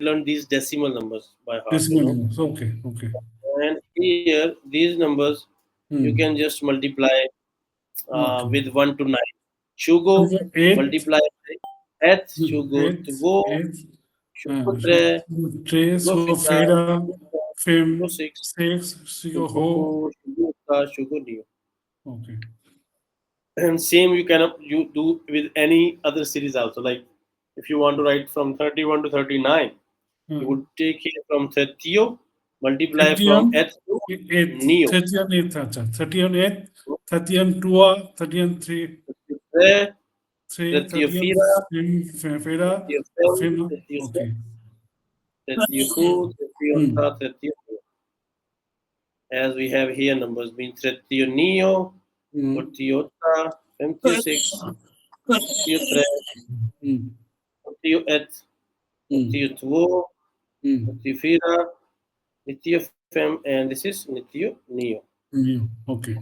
learn these decimal numbers by heart, decimal units. Okay, okay. And here, these numbers you can Hmm. just multiply Okay. with 1 to 9. Shugo So eight, multiply by Eth, Shugo eight, Tvo, eight. Shugo So Tre, trace, Shugo so Fida, Feda, Shugo Fim, 6, six, Sigo Shugo Ho. 4, Shugo Ka, Shugo Neo. Okay. And same you can you do with any other series also. Like if you want to write from 31 to 39, you would Hmm. take here from 30, multiply 30 from on Eth to 8, Neo. 30 on 8, 30 on 8, 30 on 2, 30 on 3, Tre, 3, 30 30 on Fira, Fim, Feda, 30 Fem, Fim. 30 Sem, Okay. 30 Hu, 30 Hmm. Onta, 30 Neo. As we have here numbers being 30 Neo, Hmm. 30 Otta, 26, 30 Tre, Hmm. 30 Et, Hmm. 30 Tuo, Hmm. 30 Fira, Nitya Fem, and this is Nitya Neo. Hmm. Okay.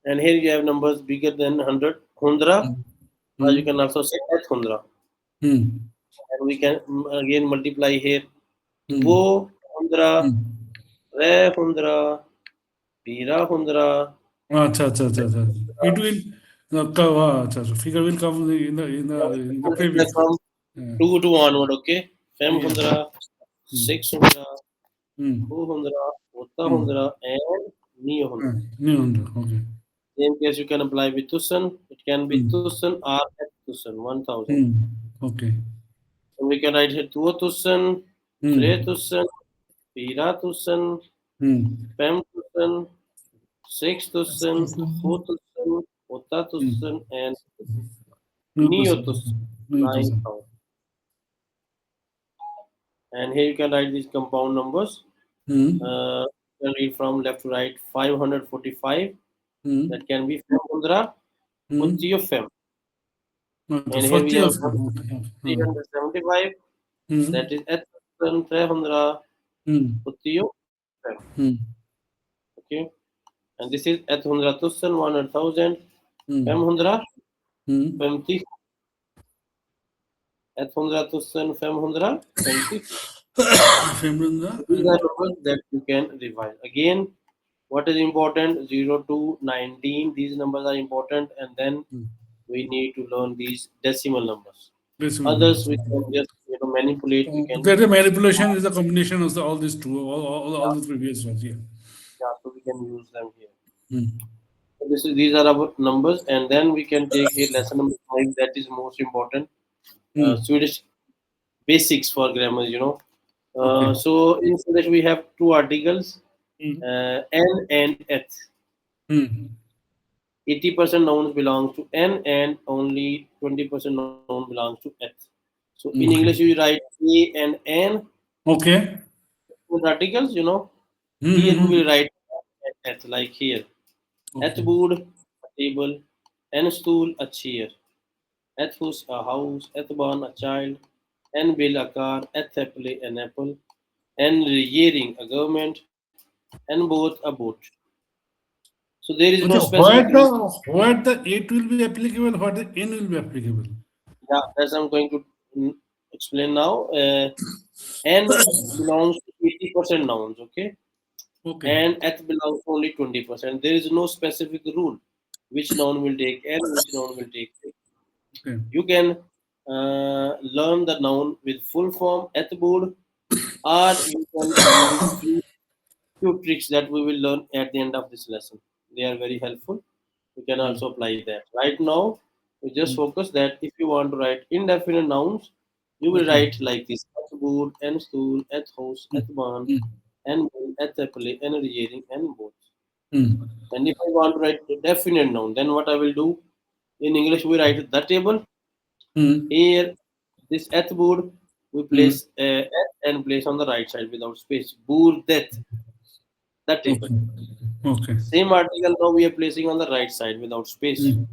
And here you have numbers bigger than 100, Hundra, Hmm. or you Hmm. can also say at Hundra. Hmm. And we can again multiply here Hmm. 2 Hundra, Hmm. Re Hundra, Pira Hundra. Acha, acha, acha, acha. It will acha, so figure will come in the Like previous. from Yeah. 2 to onward, okay? Fem Yeah. Hundra, Hmm. 6 Hundra, Hmm. 2 Hundra, Otta Hmm. Hundra, and Neo Hundra. New under. Okay. Same case you can apply with Tusan. It can be Hmm. Tusan or at Tusan, 1000. Hmm. Okay. And we can write here 2 Tusan, 3 Hmm. Tusan, Pira Tusan, Hmm. Fem Tusan, 6 Tusan, 4 Tusan, Otta Hmm. Tusan, and New Neo person. Tusan, New person. 9000. And here you can write these compound numbers. Hmm. Uh, you can read from left to right 545. That Hmm. can be Fem Hundra, Hmm. Uttiyo Fem. Okay. And here we 40 have of okay. Hmm. 375. That Hmm. is at Tusan, 300, Hmm. Uttiyo Fem. Hmm. Okay. And this is at Hundra Tusan, 100,000. Fem Hmm. Hundra, Hmm. 50. At Hundra Tusan, Fem Hundra, 50. Femrunda These are and numbers that you can revise. Again, what is important? 0 to 19. These numbers are important, and then we need to learn these decimal numbers. decimal Others numbers. we can just manipulate. We can, That the manipulation is a combination of all these two, all yeah, the previous ones. Yeah. yeah, so we can use them here. Hmm. So these are our numbers, and then we can take here lesson number 5. That is most important. Hmm. Swedish basics for grammar. Okay. So in Swedish we have two articles, Hmm. n and eth. Hmm. 80% nouns belongs to n, and only 20% noun belongs to eth. So in English you Okay. write a and n Okay. with articles. Hmm. Here we Hmm. will write eth, like here. Eth Okay. board, a table. En stool, a chair. Eth hus, a house. Eth barn, a child. En bill, a car. Eth apple, an apple. En regering, a government. En boat, a boat. So there is no Okay. specific rule. What the eight will be applicable, what the n will be applicable. Yeah, that's I'm going to explain now. N belongs to 80% nouns, okay? Okay. And eth belongs to only 20%. There is no specific rule which noun will take n, which noun will take eth. Okay. You can learn the noun with full form eth board, or you can use few tricks that we will learn at the end of this lesson. They are very helpful. You can Hmm. also apply that. Right now, we just Hmm. focus that if you want to write indefinite nouns, you will Okay. write like this: at board, and stool, at house, Hmm. at barn, Hmm. and mill, at apple, and regering, and both. Hmm. And if I want to write a definite noun, then what I will do in English, we write the table. Hmm. Here, this at board, we Hmm. place at and place on the right side without space. Board, that, the table. Okay. Okay. Same article now we are placing on the right side without space. Hmm.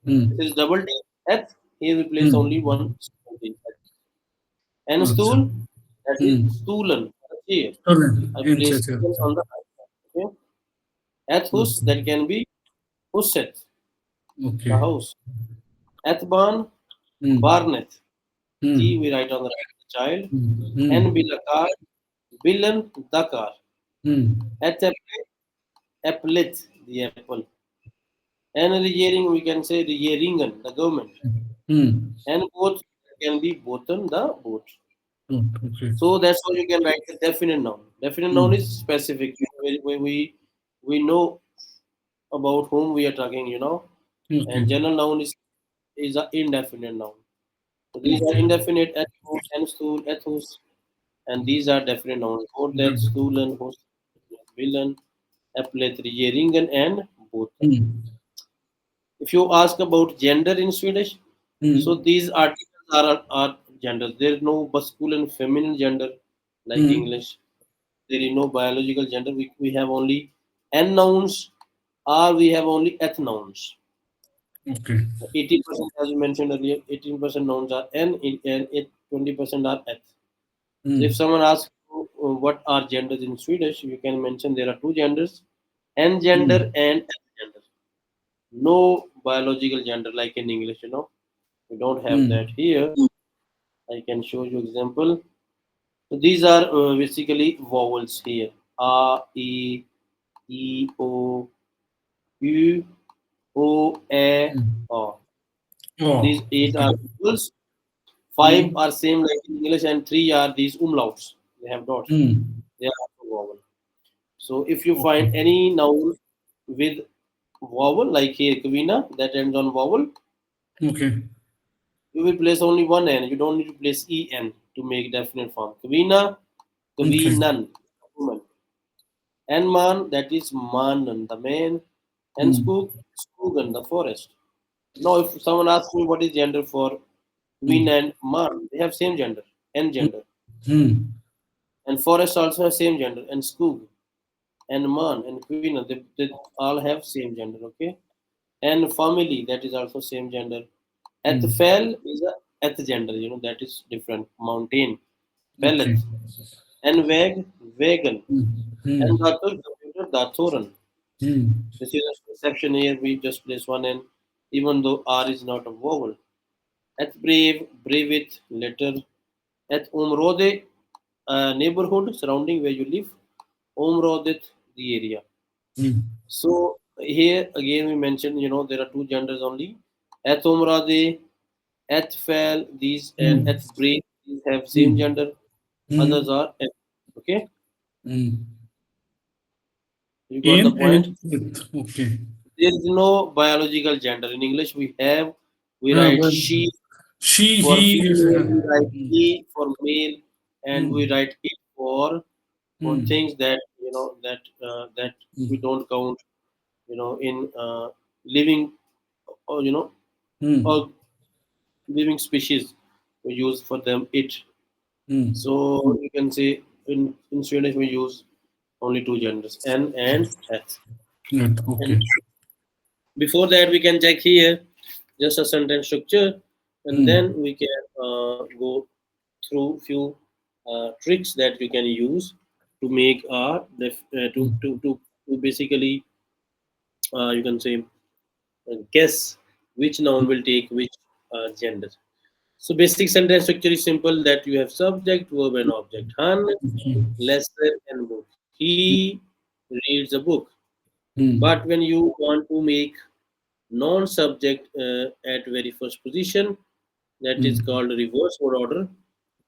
Hmm. This is double T at. Here we place only Hmm. one small T. And Acha. stool, that is Hmm. stoolen, chair. Stolen. I In place chair. it on the right side. Okay. At hus, that can be huset, the Okay. house. At barn, Hmm. barnet. T Hmm. we write on the right. child. En Mm. bilakar, bilan dakar. Mm. Et applet, the apple. And rearing, we can say rearingen, the government. Mm. And both can be boten, the boat. Mm. Okay. So that's how you can write the definite noun. Definite noun is Mm. specific. We know about whom we are talking, Okay. and general noun is an indefinite noun. So these are Okay. indefinite ethos, enstool, ethos, and these are definite nouns. Ordet, stolen, host, villain, applet, regeringen, and boten. Mm. If you ask about gender in Swedish, so Mm. these articles are genders. There is no masculine and feminine gender like Mm. English. There is no biological gender. We have only n nouns or we have only eth nouns. Okay. 80%, as you mentioned earlier, 18% nouns are n and 20% are eth. So if Mm. someone asks you, what are genders in Swedish, you can mention there are two genders, n gender Mm. and eth gender. No biological gender like in English. We don't have that Mm. here. I can show you example. So these are basically vowels here. A, E, O, U, O, E, Mm. O. These Oh, eight okay. are vowels. Five Mm. are same like in English, and three are these umlauts. They have dots. Mm. They are also vowel. So if you Okay. find any noun with vowel, like here Kavina, that ends on vowel, Okay. you will place only one n. You don't need to place en to make definite form. Kavina, Okay. Kavinan, woman. And man, that is Manan, the man. And Mm. Skoog, Skogan, the forest. Now, if someone asks me what is gender for Kvin Mm. and Man, they have same gender, and Mm. gender. Mm. And forest also has same gender, and Skoog, and Man, and Kvina, they all have same gender, okay? And family, that is also same gender. Mm. Ethfel is a eth gender, that is different. Mountain, Okay. Pellet. And Vegan. Mm. And Mm. Datur, computer, Daturan. Mm. This is a exception here. We just place one n, even though R is not a vowel. At brave, braveit, letter. At umrode, neighborhood surrounding where you live. Umrodet, the area. Mm. So here again we mentioned, there are two genders only. At umrade, at fell, these and Mm. at brave, these have same Mm. gender. Others Mm. are at. Okay, Mm. you got the In point. and with. Okay. There is no biological gender in English. We write Well, she she, for he is. female, we write Mm. he for male, and we Mm. write it for Mm. things that we Mm. don't count, in living, or Mm. or living species. We use for them it. Mm. So you can say in Swedish we use only two genders, N and S. Right. And Okay. before that, we can check here just a sentence structure, and then Mm. we can go through few tricks that you can use to make Mm. to basically, you can say, guess which noun will take which gender. So basic sentence structure is simple, that you have subject, verb, and object. Han, Okay. lesson, and book. He reads a book. But Mm. when you want to make non-subject at very first position, that is Mm. called reverse word order.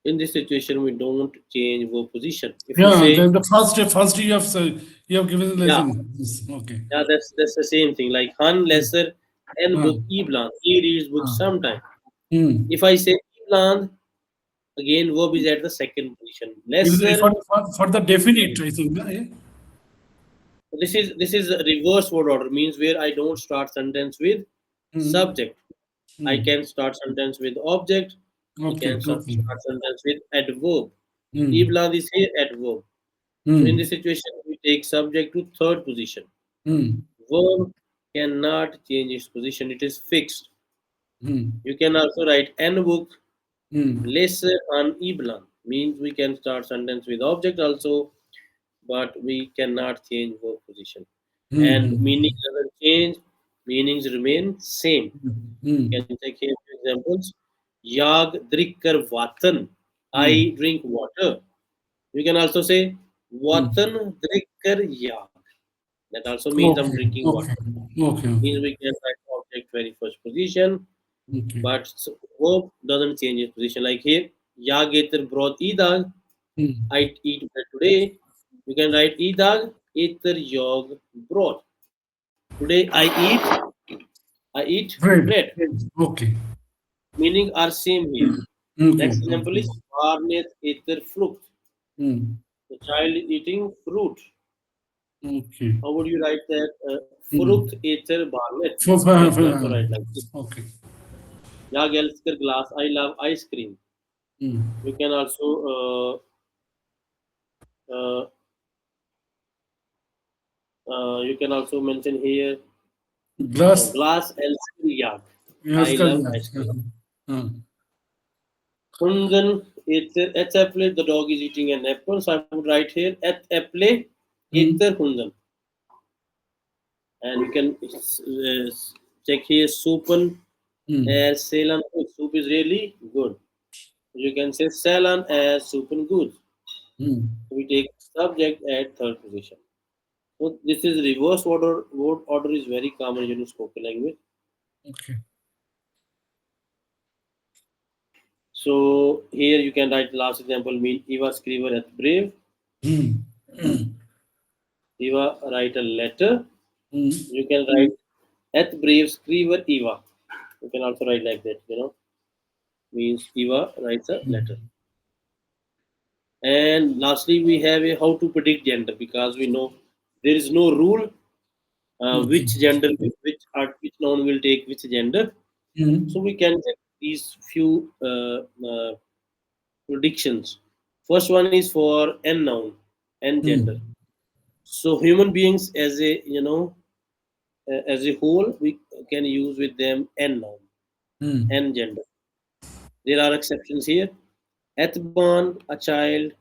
In this situation, we don't change verb position. If you Yeah, say, the first you have given the yeah, lesson. Yes. Okay. yeah, that's the same thing. Like Han Mm. lesser and Ah, book ibland. He reads books ah. sometime. Mm. If I say ibland, again verb is at the second position. If Lesser. for the definite, I think. Eh? This is a reverse word order, means where I don't start sentence with Mm. subject. I Mm. can start sentence with object. I Okay. can Okay. start sentence with adverb. Mm. Ibland is here adverb. So in this Mm. situation, we take subject to third position. Mm. Verb cannot change its position; it is fixed. Mm. You can also write an book, Mm. lesser an ibland, means we can start sentence with object also, but we cannot change verb position. And Mm. meaning doesn't change; meanings remain same. Mm. You can Mm. take here few examples. Yag drikker vatten. Hmm. I drink water. You can also say Hmm. Watan drikker jag. That also means I'm Okay. drinking water. Okay. Okay. Means Okay. we can write object very first position, Okay. but verb doesn't change its position. Like here, jag eter bröd idag. Hmm. I eat bread today. You can write idag eter jag bröd. Today I eat Bread. bread. Okay. Meaning are same here. Okay. Next example Okay. is barnet eter frukt. Hmm. The child is eating fruit. Okay. How would you write that? Frukt Hmm. eter barnet. You can also For, write like this. okay. Jag älskar glass. I love ice cream. Hmm. You can also you can also mention here Glass. glass älskar jag. Yes, I love yes. ice cream. Uh, Hunden et apple. The dog is eating an apple. So I would write here et apple eter hmm. hunden. And you can check here soupen Hmm. selan good. Soup is really good. You can say selan as soupen good. Hmm. We take subject at third position. So this is reverse order. Word order is very common in spoken language. Okay. So here you can write last example mean Eva skriver at brave. Hmm. Hmm. Eva write a letter. Hmm. You can write at brave skriver Eva. You can also write like that. Means Eva writes a letter. And lastly, we have a how to predict gender because we know there is no rule Okay. which gender, which noun will take which gender. So Hmm. we can check these few predictions. First one is for n noun and gender. Hmm. So human beings as as a whole, we can use with them n noun Hmm. and gender. There are exceptions here. At born, a child.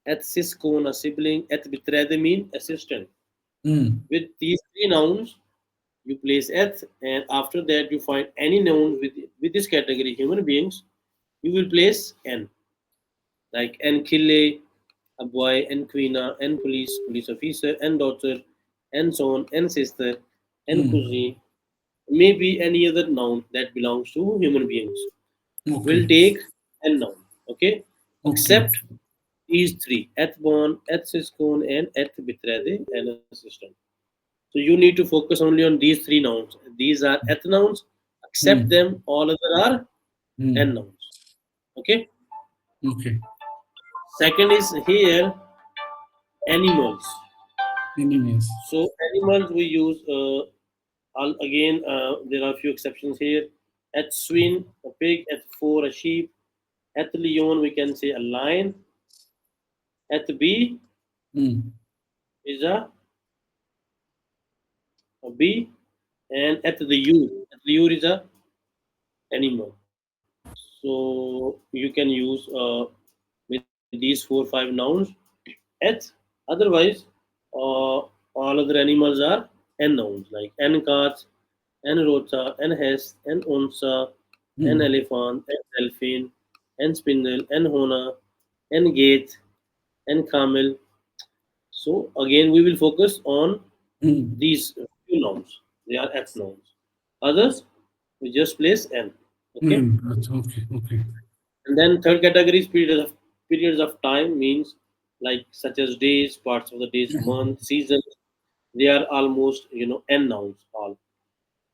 At siskon, a sibling. At betrayed, mean assistant. Hmm. With these three nouns, you place at, and after that you find any noun with this category human beings, you will place n, like n kille, a boy, n queena, n police officer, n daughter, and so on, n sister, n Hmm. cuisine, maybe any other noun that belongs to human beings will Okay. take n noun. Okay, Okay. except these three: at born, at siskon, and at betrayed and assistant. So you need to focus only on these three nouns. These are eth nouns. Accept Hmm. them. All other are n Hmm. nouns. Okay. Okay. Second is here animals. Enemies. So animals we use again. There are a few exceptions here. At swine, a pig. At four, a sheep. At leon, we can say a lion. At bee Hmm. is a bee, and at the ur is a animal. So you can use with these 4 5 nouns at. Otherwise, all other animals are n nouns like n cats, n rota, n hest, n onsa, n Hmm. elephant, n delphine, n spindle, n hona, n gate, n camel. So again, we will focus on Hmm. these few nouns. They are f nouns. Others, we just place n. Okay. Hmm. Okay. Okay. And then third category is periods of time means like such as days, parts of the days, month, season. They are almost n nouns all.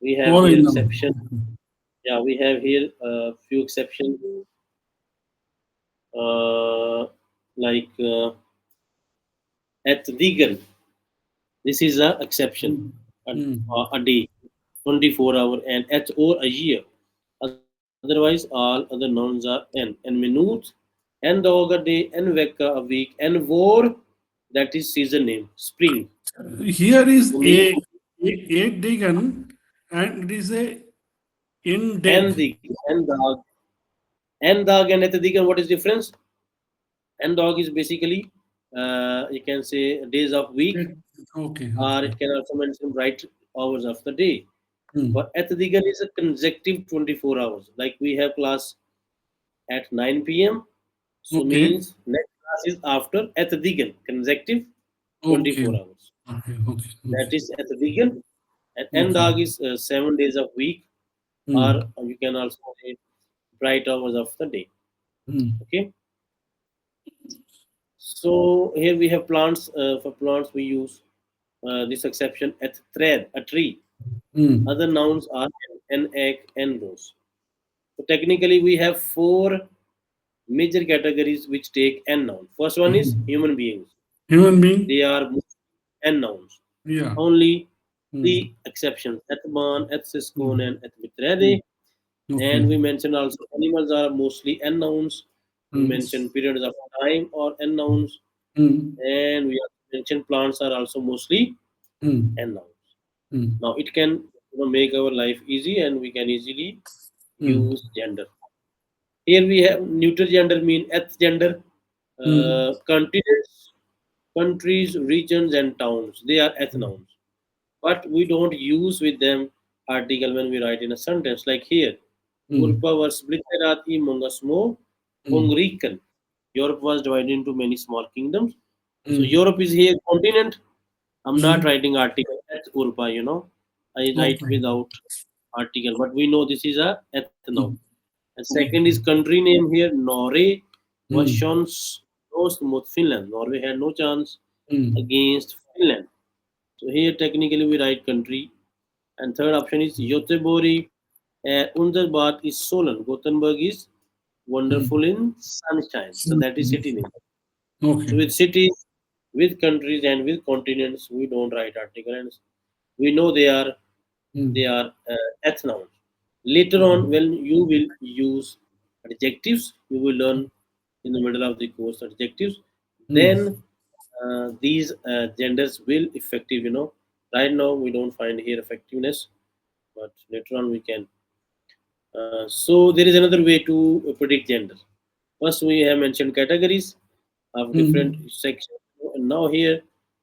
We have All here in now. exception. Yeah, we have here a few exceptions uh, like at vegan. This is a exception. Hmm. A, Hmm. a day, 24 hour, and at or a year. Otherwise, all other nouns are n. And minute, and dog a day, and vecka a week, and vor, that is season name, spring. Here is So mean a Degan and it is a in and Deg. the and dog and ethical. What is difference? And dog is basically you can say days of week, Okay. or Okay. it can also mention bright hours of the day. Hmm. But ethical is a consecutive 24 hours. Like we have class at 9 p.m. So Okay. means next class is after at the consecutive Okay. 24 hours. Okay. Okay. That Okay. is at the and end Okay. dog is 7 days of week, or Hmm. you can also say bright hours of the day. Hmm. Okay. So here we have plants. For plants we use this exception at thread, a tree. Hmm. Other nouns are an egg and rose. So technically we have four major categories which take n noun. First one is Hmm. human beings. Human being? They are n nouns. Yeah. Only Hmm. three exceptions: Ethban, Ethsiskon, Hmm. and Ethvitrede. Okay. And we mentioned also animals are mostly n nouns. We Hmm. mentioned periods of time or n nouns. Hmm. And we also mentioned plants are also mostly Hmm. n nouns. Hmm. Now it can make our life easy and we can easily Hmm. use gender. Here we have neuter gender mean eth gender, Hmm. continents, countries, regions, and towns. They are eth Hmm. nouns. But we don't use with them article when we write in a sentence. Like here, Hmm. Urpa was splitterat i mongasmo Hmm. Hungarican. Europe was divided into many small kingdoms. So Hmm. Europe is here continent. I'm not Hmm. writing article at Urpa. I write Okay. without article, but we know this is a ethno. Hmm. And second is Okay. country name here. Norway was Hmm. chance lost mot Finland. Norway had no chance Hmm. against Finland. So here technically we write country. And third option is Göteborg. Underbad is Solon. Gothenburg is wonderful Hmm. in sunshine. So that is city name. So Okay. with cities, with countries, and with continents, we don't write articles. We know they Hmm. are ethnouns. Later on, Hmm. when you will use adjectives, you will learn in the middle of the course adjectives. Then Hmm. these genders will effective. Right now we don't find here effectiveness, but later on we can. So there is another way to predict gender. First, we have mentioned categories of different Hmm. sections. And now here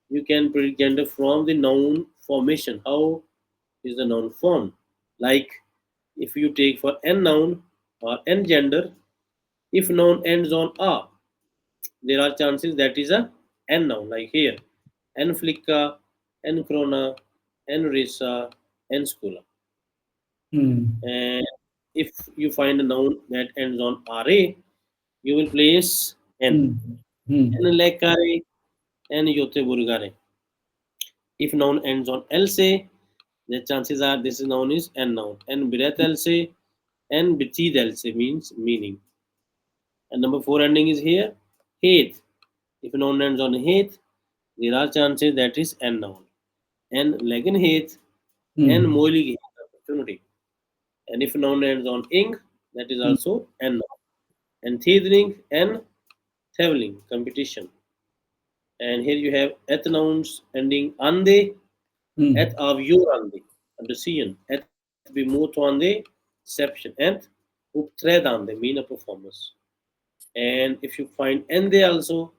you can predict gender from the noun formation. How is the noun formed? Like if you take for n noun or n gender, if noun ends on a, there are chances that is a n noun. Like here, n flicka, n krona, n risa, n skula. Hmm. And if you find a noun that ends on ra, you will place n. Hmm. Hmm. N lekare, n yote burgare. If noun ends on else, the chances are this noun is n noun. And biret else and bitid else means meaning. And number four ending is here, hate. If a noun ends on hate, there are chances that is n noun. And legen hate and Hmm. moilig opportunity. And if a noun ends on ing, that is Hmm. also n noun. And thethering and traveling competition. And here you have eth nouns ending ande, et Hmm. avior ande, a decision, et bimut ande, exception, and uptredande mean a performance. And if you find ende also,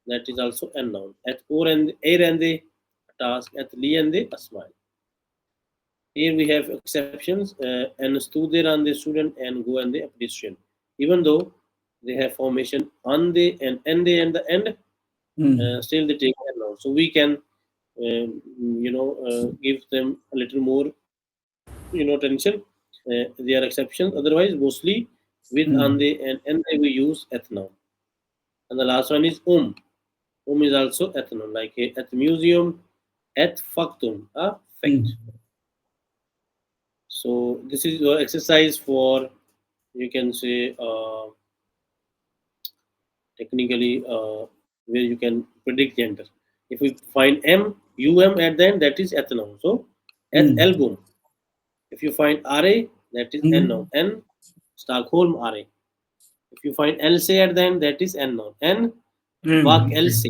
that is also a noun. At or and air ende, a task. At li ende, a smile. Here we have exceptions. And studer and the student and go and the pedestrian. Even though they have formation ande and ende and the end, Hmm. still they take a noun. So we can, give them a little more, attention. They are exceptions. Otherwise, mostly with Hmm. ande and ende we use at noun. And the last one is is also ethnon, like at museum, at factum, a fact. Hmm. So this is your exercise for, you can say, technically, where you can predict gender. If we find at the end, that is ethnon. So at Hmm. album. If you find ra, that is n noun. Hmm. N Stockholm ra. If you find lc at the end, that is n noun. N Hmm. Bach Okay. lc.